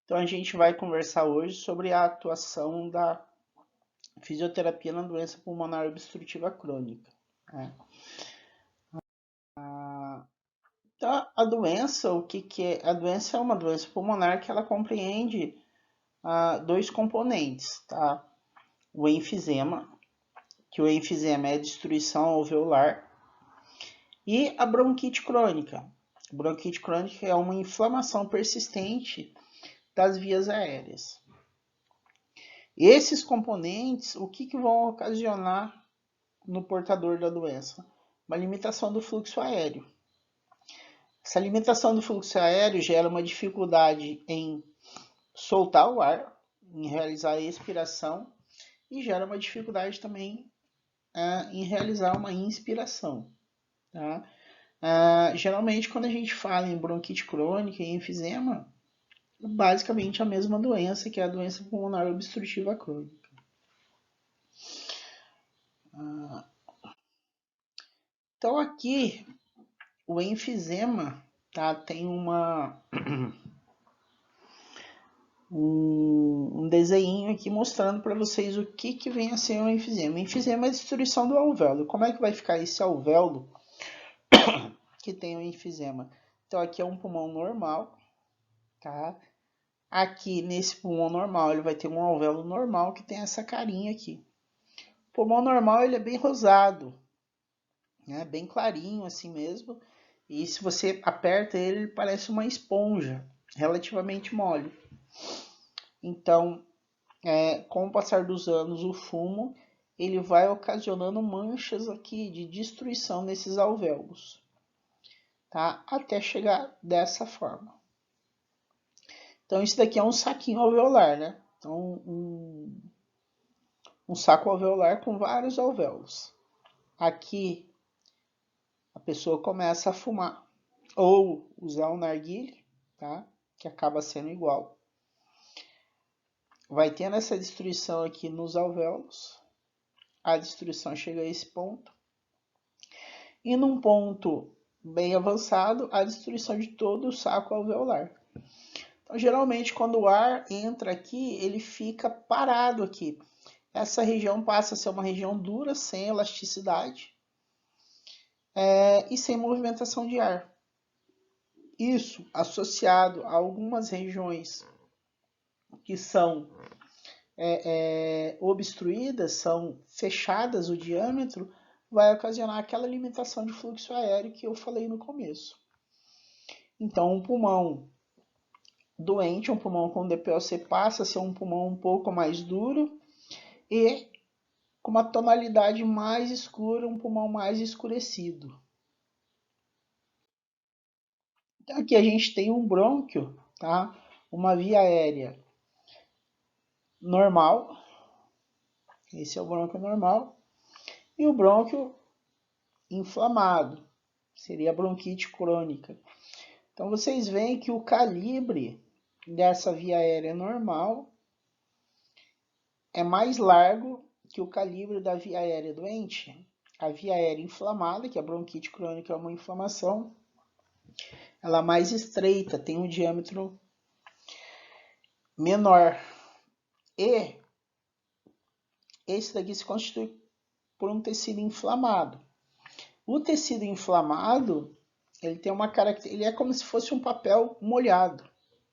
Então a gente vai conversar hoje sobre a atuação da fisioterapia na doença pulmonar obstrutiva crônica, né? Então a doença, o que que é? A doença é uma doença pulmonar que ela compreende dois componentes, tá? O enfisema, que o enfisema é a destruição alveolar, e a bronquite crônica. A bronquite crônica é uma inflamação persistente das vias aéreas. Esses componentes, o que vão ocasionar no portador da doença? Uma limitação do fluxo aéreo. Essa limitação do fluxo aéreo gera uma dificuldade em soltar o ar, em realizar a expiração, e gera uma dificuldade também em realizar uma inspiração. Tá? Geralmente, quando a gente fala em bronquite crônica e enfisema, basicamente a mesma doença, que é a doença pulmonar obstrutiva crônica. Então aqui o enfisema, tá, tem um desenho aqui mostrando para vocês o que vem a ser o enfisema. O enfisema é a destruição do alvéolo. Como é que vai ficar esse alvéolo que tem o enfisema? Então aqui é um pulmão normal, tá? Aqui nesse pulmão normal ele vai ter um alvéolo normal que tem essa carinha aqui. O pulmão normal ele é bem rosado, né? Bem clarinho assim mesmo. E se você aperta ele, ele parece uma esponja, relativamente mole. Então, com o passar dos anos, o fumo ele vai ocasionando manchas aqui de destruição nesses alvéolos, tá? Até chegar dessa forma. Então, isso daqui é um saquinho alveolar, né? Então, um saco alveolar com vários alvéolos. Aqui, a pessoa começa a fumar ou usar um narguilé, tá? Que acaba sendo igual. Vai tendo essa destruição aqui nos alvéolos. A destruição chega a esse ponto. E num ponto bem avançado, a destruição de todo o saco alveolar. Então, geralmente, quando o ar entra aqui, ele fica parado aqui. Essa região passa a ser uma região dura, sem elasticidade e sem movimentação de ar. Isso associado a algumas regiões que são obstruídas, são fechadas o diâmetro, vai ocasionar aquela limitação de fluxo aéreo que eu falei no começo. Então, um pulmão doente, um pulmão com DPOC passa a ser um pulmão um pouco mais duro e com uma tonalidade mais escura, um pulmão mais escurecido. Então, aqui a gente tem um brônquio, tá? Uma via aérea normal, esse é o brônquio normal, e o brônquio inflamado, seria a bronquite crônica. Então vocês veem que o calibre dessa via aérea normal é mais largo que o calibre da via aérea doente. A via aérea inflamada, que a bronquite crônica é uma inflamação, ela é mais estreita, tem um diâmetro menor. E esse daqui se constitui por um tecido inflamado. O tecido inflamado, ele tem uma característica, ele é como se fosse um papel molhado,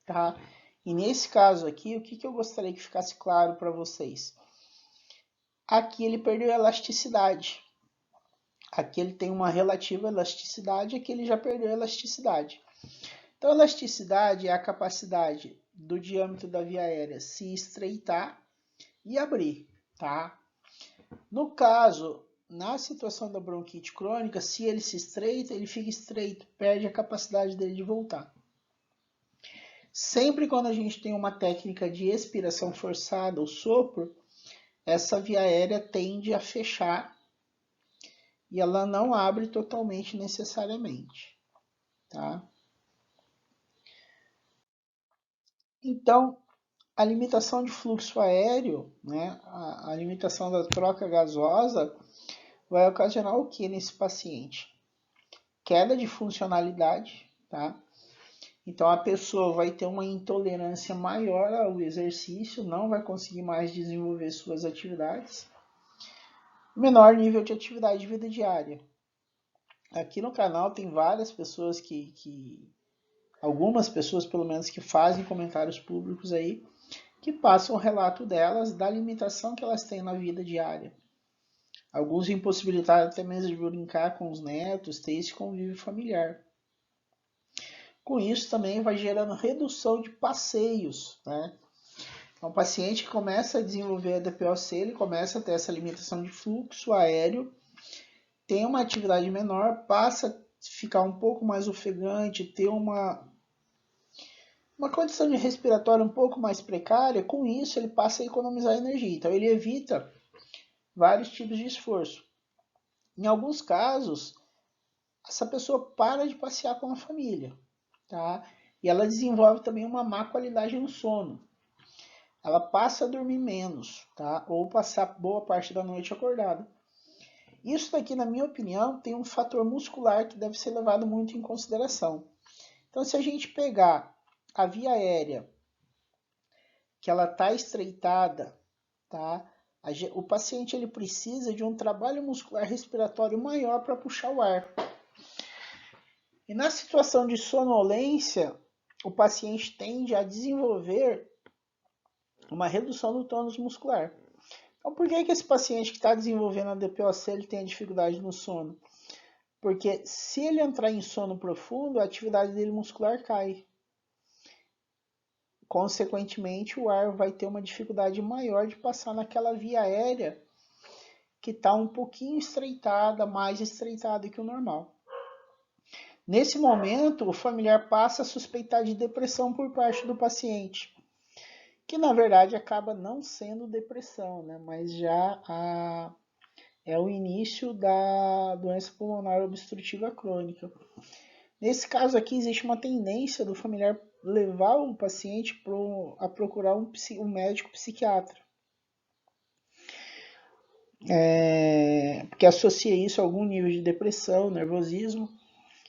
tá? E nesse caso aqui, o que eu gostaria que ficasse claro para vocês? Aqui ele perdeu a elasticidade. Aqui ele tem uma relativa elasticidade, aqui ele já perdeu a elasticidade. Então, a elasticidade é a capacidade do diâmetro da via aérea se estreitar e abrir, tá? No caso, na situação da bronquite crônica, se ele se estreita, ele fica estreito, perde a capacidade dele de voltar. Sempre quando a gente tem uma técnica de expiração forçada, o sopro, essa via aérea tende a fechar e ela não abre totalmente necessariamente, tá? Então, a limitação de fluxo aéreo, né, a limitação da troca gasosa, vai ocasionar o que nesse paciente? Queda de funcionalidade, tá? Então a pessoa vai ter uma intolerância maior ao exercício, não vai conseguir mais desenvolver suas atividades. Menor nível de atividade de vida diária. Aqui no canal tem várias pessoas algumas pessoas pelo menos que fazem comentários públicos aí, que passam o relato delas da limitação que elas têm na vida diária. Alguns impossibilitados até mesmo de brincar com os netos, ter esse convívio familiar. Com isso também vai gerando redução de passeios, né? Então, o paciente que começa a desenvolver a DPOC, ele começa a ter essa limitação de fluxo aéreo, tem uma atividade menor, passa a ficar um pouco mais ofegante, ter uma condição de respiratória um pouco mais precária. Com isso ele passa a economizar energia, então ele evita vários tipos de esforço. Em alguns casos, essa pessoa para de passear com a família, tá? E ela desenvolve também uma má qualidade no sono. Ela passa a dormir menos, tá? Ou passar boa parte da noite acordada. Isso daqui, na minha opinião, tem um fator muscular que deve ser levado muito em consideração. Então, se a gente pegar a via aérea, que ela está estreitada, tá? O paciente ele precisa de um trabalho muscular respiratório maior para puxar o ar. E na situação de sonolência, o paciente tende a desenvolver uma redução do tônus muscular. Então, por que esse paciente que está desenvolvendo a DPOC ele tem a dificuldade no sono? Porque se ele entrar em sono profundo, a atividade dele muscular cai. Consequentemente, o ar vai ter uma dificuldade maior de passar naquela via aérea que está um pouquinho estreitada, mais estreitada que o normal. Nesse momento, o familiar passa a suspeitar de depressão por parte do paciente, que na verdade acaba não sendo depressão, né? Mas já é o início da doença pulmonar obstrutiva crônica. Nesse caso aqui, existe uma tendência do familiar levar o paciente a procurar um médico psiquiatra. Porque associa isso a algum nível de depressão, nervosismo,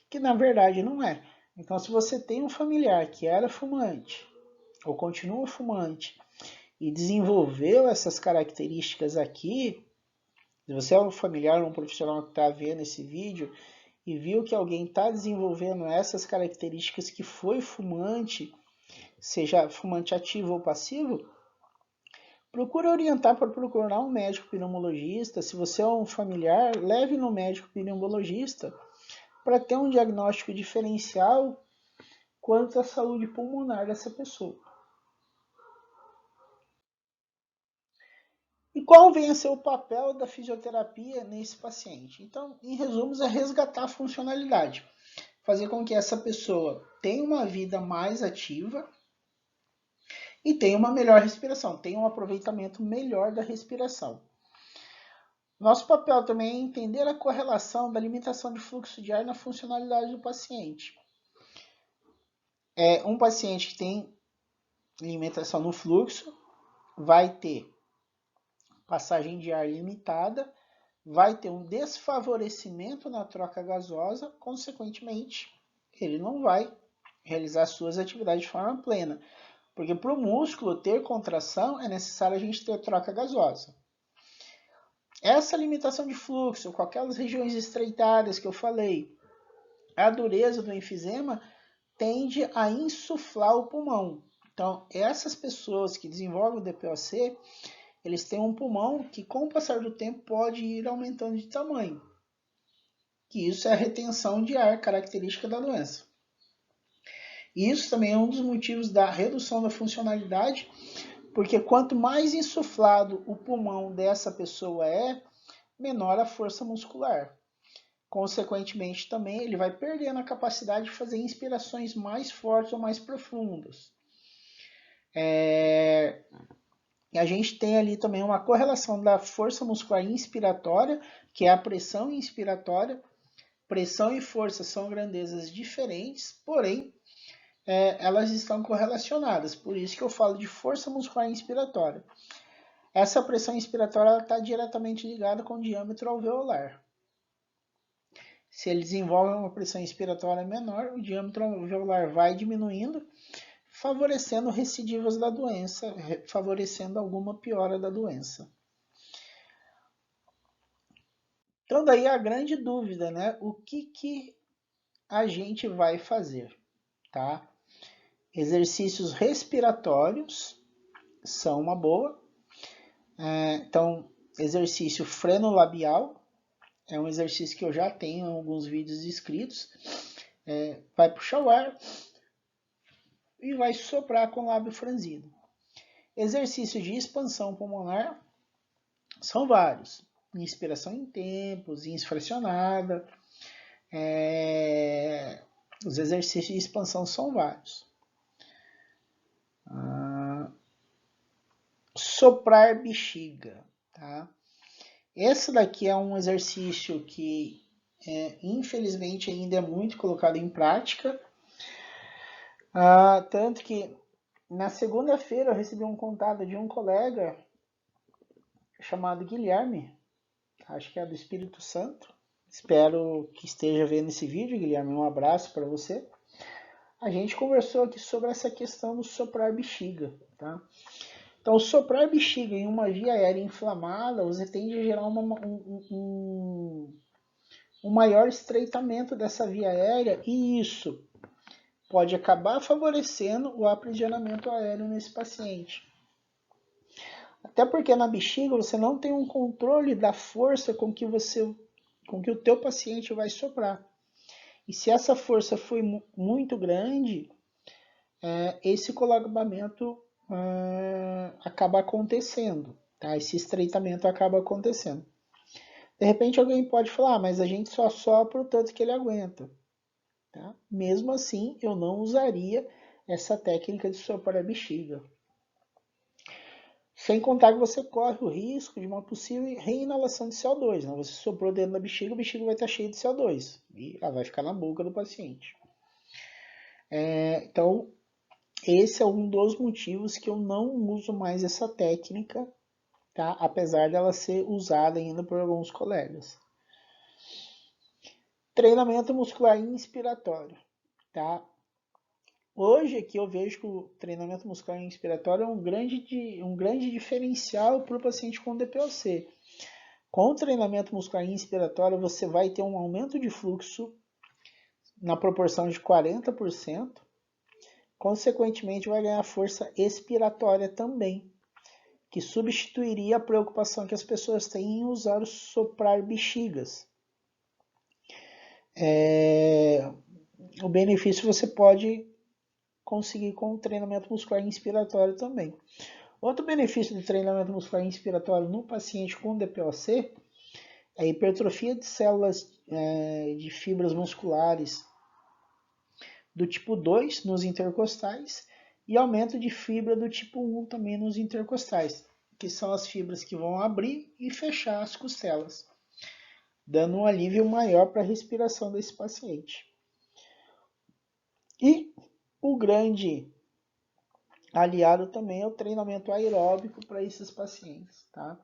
que na verdade não é. Então, se você tem um familiar que era fumante, ou continua fumante, e desenvolveu essas características aqui, se você é um familiar ou um profissional que está vendo esse vídeo e viu que alguém está desenvolvendo essas características que foi fumante, seja fumante ativo ou passivo, procure orientar para procurar um médico pneumologista. Se você é um familiar, leve no médico pneumologista para ter um diagnóstico diferencial quanto à saúde pulmonar dessa pessoa. E qual vem a ser o papel da fisioterapia nesse paciente? Então, em resumo, é resgatar a funcionalidade. Fazer com que essa pessoa tenha uma vida mais ativa e tenha uma melhor respiração, tenha um aproveitamento melhor da respiração. Nosso papel também é entender a correlação da limitação de fluxo de ar na funcionalidade do paciente. Um paciente que tem limitação no fluxo vai ter passagem de ar limitada, vai ter um desfavorecimento na troca gasosa, consequentemente, ele não vai realizar suas atividades de forma plena. Porque para o músculo ter contração, é necessário a gente ter troca gasosa. Essa limitação de fluxo, com aquelas regiões estreitadas que eu falei, a dureza do enfisema tende a insuflar o pulmão. Então, essas pessoas que desenvolvem o DPOC, eles têm um pulmão que, com o passar do tempo, pode ir aumentando de tamanho. Que isso é a retenção de ar, característica da doença. Isso também é um dos motivos da redução da funcionalidade, porque quanto mais insuflado o pulmão dessa pessoa menor a força muscular. Consequentemente, também ele vai perdendo a capacidade de fazer inspirações mais fortes ou mais profundas. E a gente tem ali também uma correlação da força muscular inspiratória, que é a pressão inspiratória. Pressão e força são grandezas diferentes, porém, elas estão correlacionadas. Por isso que eu falo de força muscular inspiratória. Essa pressão inspiratória está diretamente ligada com o diâmetro alveolar. Se ele desenvolve uma pressão inspiratória menor, o diâmetro alveolar vai diminuindo, favorecendo recidivas da doença, favorecendo alguma piora da doença. Então daí a grande dúvida, né? O que a gente vai fazer, tá? Exercícios respiratórios são uma boa. Então, exercício frenolabial é um exercício que eu já tenho em alguns vídeos escritos. Vai puxar o ar e vai soprar com o lábio franzido. Exercícios de expansão pulmonar são vários. Inspiração em tempos, infracionada. Os exercícios de expansão são vários. Soprar bexiga, tá? Esse daqui é um exercício que, infelizmente, ainda é muito colocado em prática. Tanto que na segunda-feira eu recebi um contato de um colega chamado Guilherme, acho que é do Espírito Santo. Espero que esteja vendo esse vídeo, Guilherme. Um abraço para você. A gente conversou aqui sobre essa questão do soprar bexiga, tá? Então, soprar bexiga em uma via aérea inflamada, você tende a gerar um maior estreitamento dessa via aérea e isso pode acabar favorecendo o aprisionamento aéreo nesse paciente. Até porque na bexiga você não tem um controle da força com que o teu paciente vai soprar. E se essa força foi muito grande, esse colapamento acaba acontecendo, tá? Esse estreitamento acaba acontecendo. De repente alguém pode falar, mas a gente só sopra o tanto que ele aguenta. Tá? Mesmo assim, eu não usaria essa técnica de soprar a bexiga. Sem contar que você corre o risco de uma possível reinalação de CO2. Né? Você soprou dentro da bexiga, a bexiga vai estar cheia de CO2 e ela vai ficar na boca do paciente. Então, esse é um dos motivos que eu não uso mais essa técnica, tá? Apesar dela ser usada ainda por alguns colegas. Treinamento muscular inspiratório, tá? Hoje aqui eu vejo que o treinamento muscular inspiratório é um grande diferencial para o paciente com DPOC. Com o treinamento muscular inspiratório você vai ter um aumento de fluxo na proporção de 40%, consequentemente vai ganhar força expiratória também, que substituiria a preocupação que as pessoas têm em usar o soprar bexigas. O benefício você pode conseguir com o treinamento muscular inspiratório também. Outro benefício do treinamento muscular inspiratório no paciente com DPOC é a hipertrofia de células de fibras musculares do tipo 2 nos intercostais e aumento de fibra do tipo 1 também nos intercostais, que são as fibras que vão abrir e fechar as costelas, dando um alívio maior para a respiração desse paciente. E o grande aliado também é o treinamento aeróbico para esses pacientes, tá?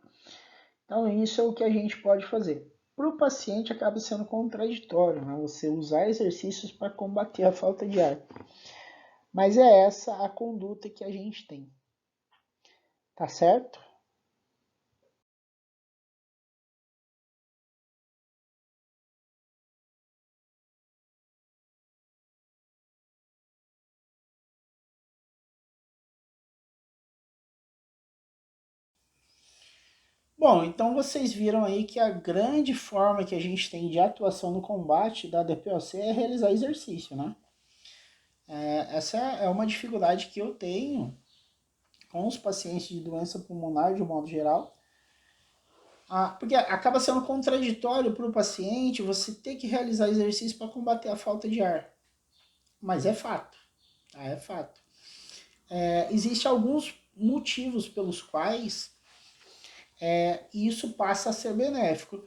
Então isso é o que a gente pode fazer. Para o paciente acaba sendo contraditório, né? Você usar exercícios para combater a falta de ar. Mas é essa a conduta que a gente tem. Tá certo? Bom, então vocês viram aí que a grande forma que a gente tem de atuação no combate da DPOC é realizar exercício, né? Essa é uma dificuldade que eu tenho com os pacientes de doença pulmonar de um modo geral, porque acaba sendo contraditório para o paciente você ter que realizar exercício para combater a falta de ar. Mas é fato, tá? É fato. Existem alguns motivos pelos quais isso passa a ser benéfico.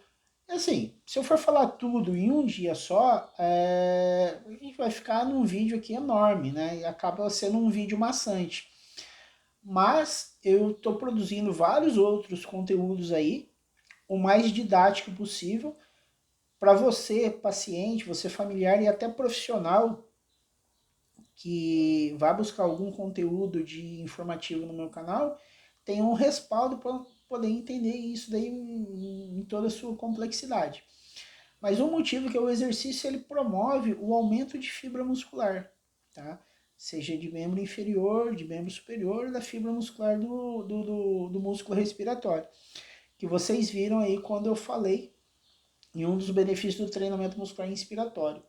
Assim, se eu for falar tudo em um dia só, a gente vai ficar num vídeo aqui enorme, né? E acaba sendo um vídeo maçante. Mas eu estou produzindo vários outros conteúdos aí, o mais didático possível, para você, paciente, você familiar e até profissional que vai buscar algum conteúdo de informativo no meu canal, tem um respaldo para poder entender isso daí em toda a sua complexidade. Mas o motivo que é o exercício ele promove o aumento de fibra muscular, tá? Seja de membro inferior, de membro superior, da fibra muscular do músculo respiratório. Que vocês viram aí quando eu falei em um dos benefícios do treinamento muscular inspiratório.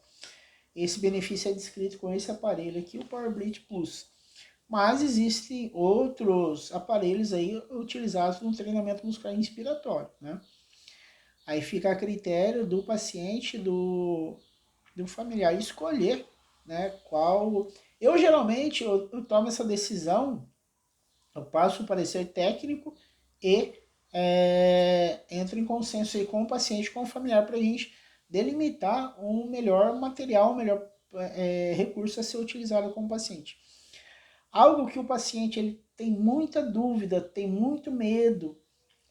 Esse benefício é descrito com esse aparelho aqui, o Power Bleach Plus. Mas existem outros aparelhos aí utilizados no treinamento muscular inspiratório, né? Aí fica a critério do paciente, do familiar escolher, né, qual... Eu geralmente eu tomo essa decisão, eu passo o parecer técnico e entro em consenso aí com o paciente, com o familiar, para a gente delimitar um melhor material, um melhor recurso a ser utilizado com o paciente. Algo que o paciente ele tem muita dúvida, tem muito medo,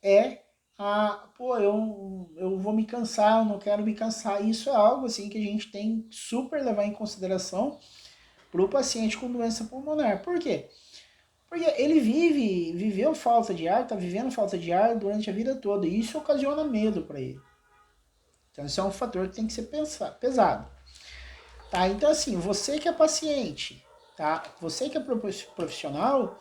é eu vou me cansar, eu não quero me cansar. Isso é algo assim que a gente tem que super levar em consideração para o paciente com doença pulmonar. Por quê? Porque ele viveu falta de ar, está vivendo falta de ar durante a vida toda, e isso ocasiona medo para ele. Então isso é um fator que tem que ser pesado. Tá? Então assim, você que é paciente, tá? Você que é profissional,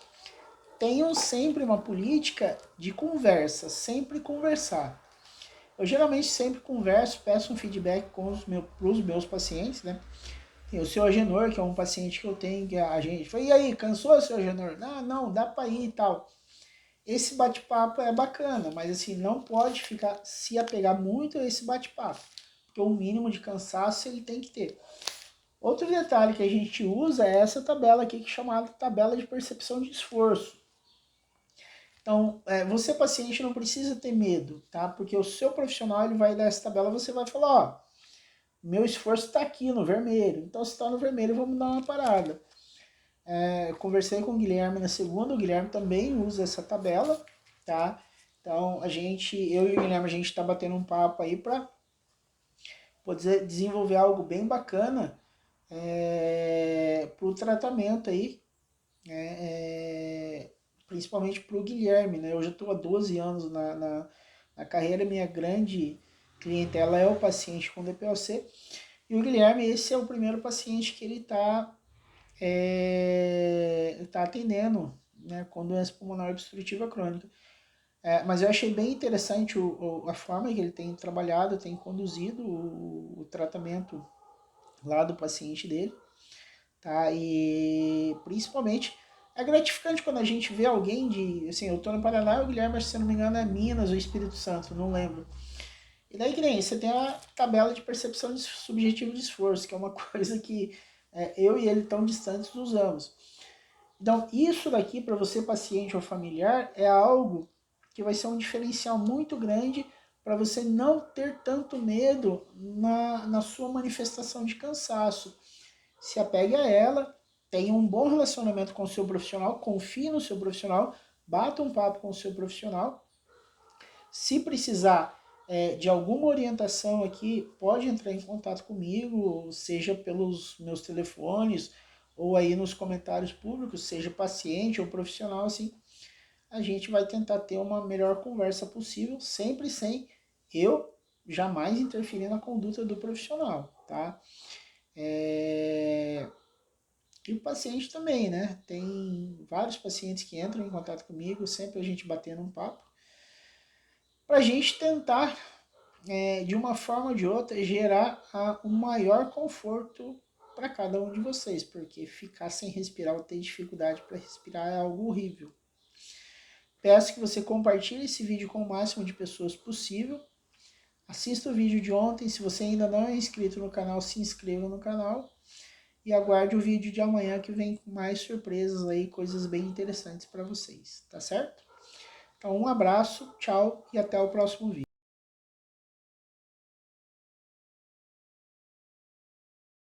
tenham sempre uma política de conversa, sempre conversar. Eu geralmente sempre converso, peço um feedback para os meus pacientes, né? Tem o seu Agenor, que é um paciente que eu tenho, que a gente fala, e aí, cansou, seu Agenor? Não, dá para ir e tal. Esse bate-papo é bacana, mas assim, não pode ficar se apegar muito a esse bate-papo, porque o mínimo de cansaço ele tem que ter. Outro detalhe que a gente usa é essa tabela aqui, que é chamada tabela de percepção de esforço. Então, você paciente não precisa ter medo, tá? Porque o seu profissional ele vai dar essa tabela, você vai falar, ó, meu esforço está aqui no vermelho. Então, se está no vermelho, vamos dar uma parada. Conversei com o Guilherme na segunda, o Guilherme também usa essa tabela, tá? Então, eu e o Guilherme, a gente está batendo um papo aí para poder desenvolver algo bem bacana para o tratamento aí, principalmente para o Guilherme, né? Eu já estou há 12 anos na carreira, minha grande clientela é o paciente com DPOC, e o Guilherme, esse é o primeiro paciente que ele está atendendo, né, com doença pulmonar obstrutiva crônica. Mas eu achei bem interessante a forma que ele tem trabalhado, tem conduzido o tratamento lá do paciente dele, tá? E principalmente é gratificante quando a gente vê alguém de, assim, eu tô no Paraná, o Guilherme, se não me engano, é Minas ou Espírito Santo, não lembro. E daí que nem você tem a tabela de percepção de subjetivo de esforço, que é uma coisa que eu e ele tão distantes usamos. Então, isso daqui para você, paciente ou familiar, é algo que vai ser um diferencial muito grande para você não ter tanto medo na sua manifestação de cansaço. Se apegue a ela, tenha um bom relacionamento com o seu profissional, confie no seu profissional, bata um papo com o seu profissional. Se precisar de alguma orientação aqui, pode entrar em contato comigo, seja pelos meus telefones ou aí nos comentários públicos, seja paciente ou profissional, assim, a gente vai tentar ter uma melhor conversa possível, sempre sem eu jamais interferir na conduta do profissional, tá? E o paciente também, né? Tem vários pacientes que entram em contato comigo, sempre a gente batendo um papo, para a gente tentar, de uma forma ou de outra, gerar um maior conforto para cada um de vocês, porque ficar sem respirar ou ter dificuldade para respirar é algo horrível. Peço que você compartilhe esse vídeo com o máximo de pessoas possível. Assista o vídeo de ontem. Se você ainda não é inscrito no canal, se inscreva no canal. E aguarde o vídeo de amanhã que vem com mais surpresas aí, coisas bem interessantes para vocês, tá certo? Então um abraço, tchau e até o próximo vídeo.